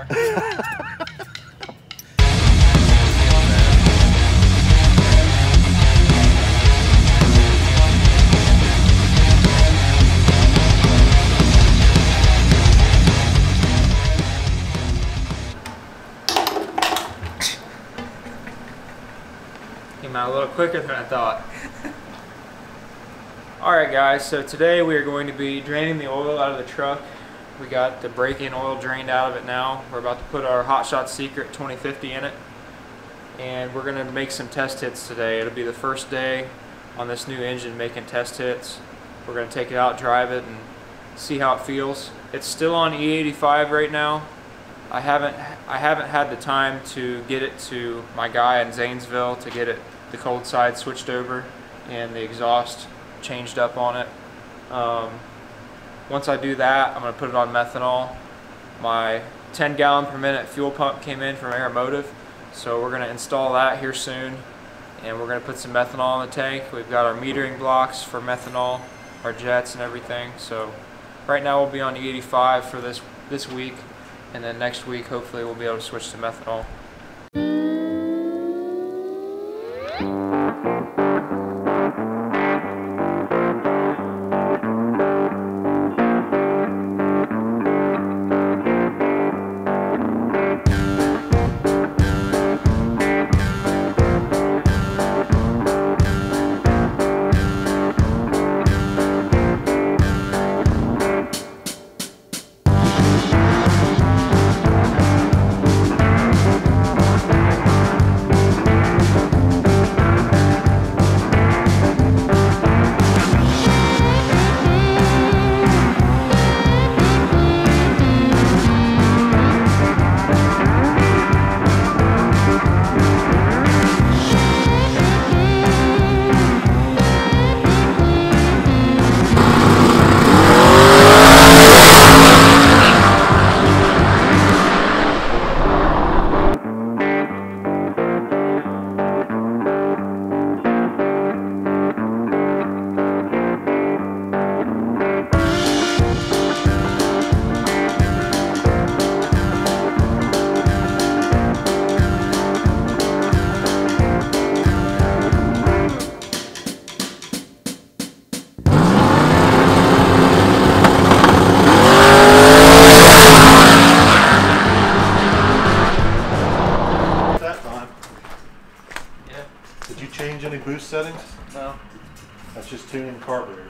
car. Came out a little quicker than I thought. Alright guys, so today we are going to be draining the oil out of the truck. We got the break-in oil drained out of it now. We're about to put our Hot Shot Skreecret 2050 in it. And we're going to make some test hits today. It'll be the first day on this new engine making test hits. We're going to take it out, drive it, and see how it feels. It's still on E85 right now. I haven't had the time to get it to my guy in Zanesville to get it the cold side switched over and the exhaust changed up on it. Once I do that, I'm going to put it on methanol. My 10 gallon per minute fuel pump came in from Aeromotive, so we're going to install that here soon, and we're going to put some methanol in the tank. We've got our metering blocks for methanol, our jets and everything. So right now we'll be on E85 for this week, and then next week hopefully we'll be able to switch to methanol. Any boost settings? No. That's just tuning carburetor.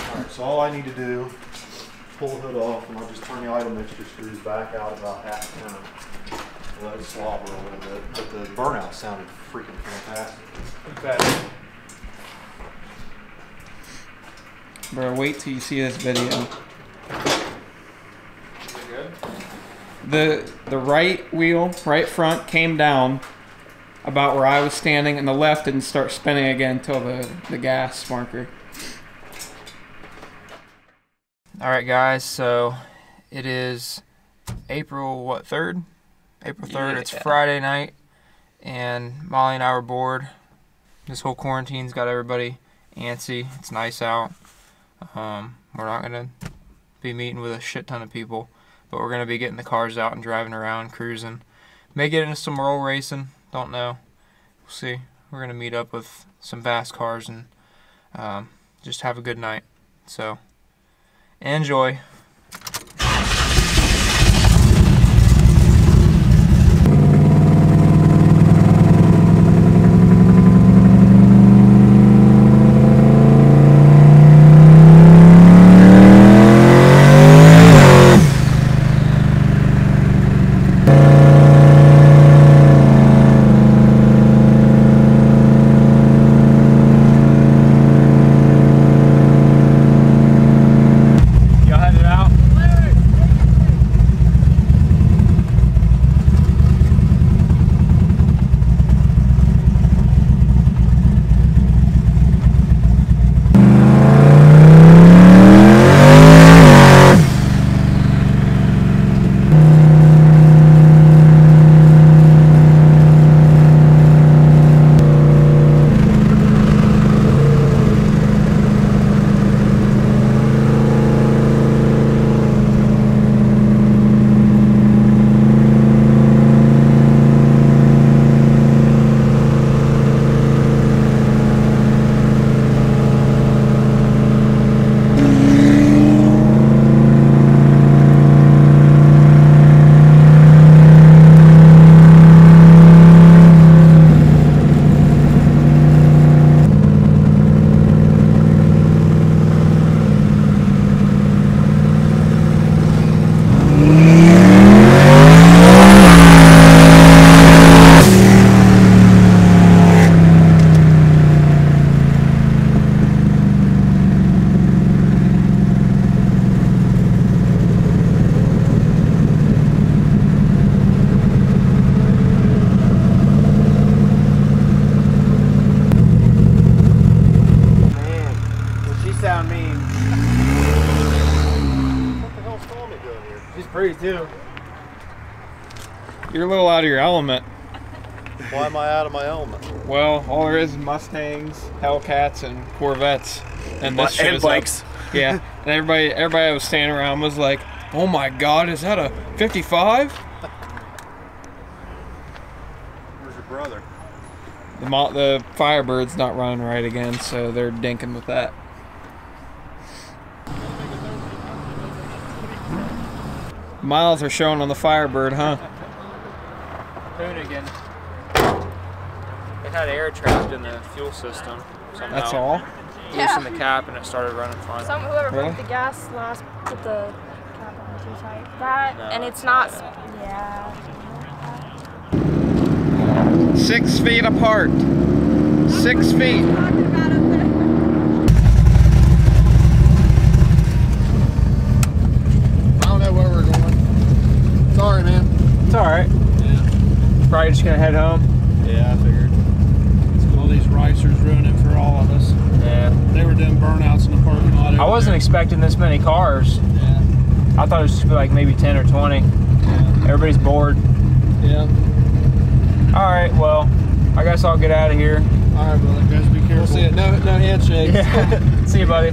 Alright, so all I need to do is pull the hood off, and I'll just turn the idle mixture screws back out about half a turn. Let it slobber a little bit, but the burnout sounded freaking fantastic. Okay. Bro, wait till you see this video. The right wheel, right front, came down about where I was standing, and the left didn't start spinning again until the gas marker. Alright guys, so it is April 3rd? April 3rd, yeah. It's Friday night, and Molly and I were bored. This whole quarantine's got everybody antsy. It's nice out. We're not going to be meeting with a shit ton of people. But we're going to be getting the cars out and driving around, cruising. May get into some roll racing. Don't know. We'll see. We're going to meet up with some fast cars and just have a good night. So, enjoy. Free too. You're a little out of your element. Why am I out of my element? Well, all there is Mustangs, Hellcats, and Corvettes, and this shit and is bikes. Yeah, and everybody that was standing around was like, "Oh my God, is that a 55?" Where's your brother? The Firebird's not running right again, so they're dinking with that. Miles are showing on the Firebird, huh? Hoonigan. It had air trapped in the fuel system somehow. That's all? Loosened the cap and it started running fine. Whoever Really? broke the gas last put the cap on too tight. That, No, and it's not, yeah. yeah. 6 feet apart. 6 feet. Talking about up there. I don't know where we're going. Sorry, man. It's alright. Yeah. Probably just gonna head home. Yeah, I figured. All these ricers ruining for all of us. Yeah. They were doing burnouts in the parking lot. I wasn't expecting this many cars. Yeah. I thought it was just like maybe 10 or 20. Yeah. Everybody's bored. Yeah. Alright, well, I guess I'll get out of here. All right, brother. Guys, be careful. We'll see it. No handshakes. Yeah. See you, buddy.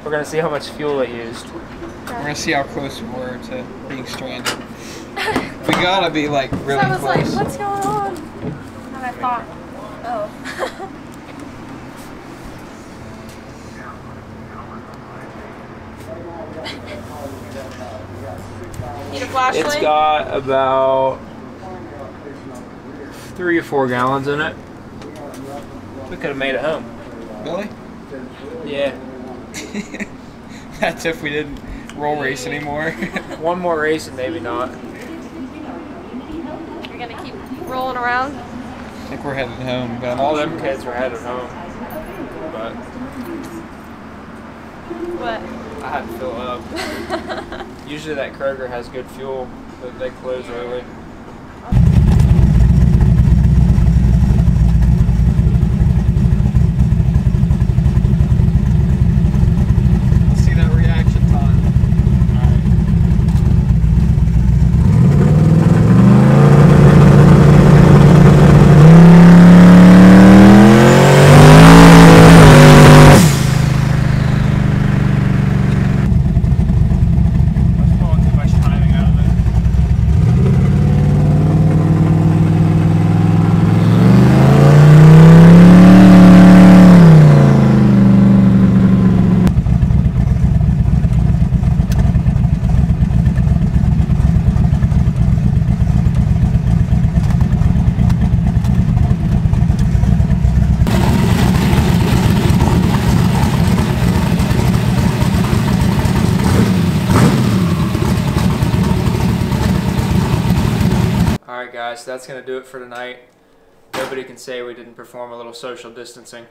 We're gonna see how much fuel it used. We're gonna see how close we were to being stranded. We gotta be like really So I was close. like, what's going on? And I thought, oh. Need a flashlight? It's got about 3 or 4 gallons in it. We could have made it home. Really? Yeah. That's if we didn't roll race anymore. One more race and maybe not. You're gonna keep rolling around? I think we're headed home. But All them kids were headed home. But What? I had to fill up. Usually that Kroger has good fuel, but they close early. see that reaction time. Alright guys, that's going to do it for tonight. Nobody can say we didn't perform a little social distancing.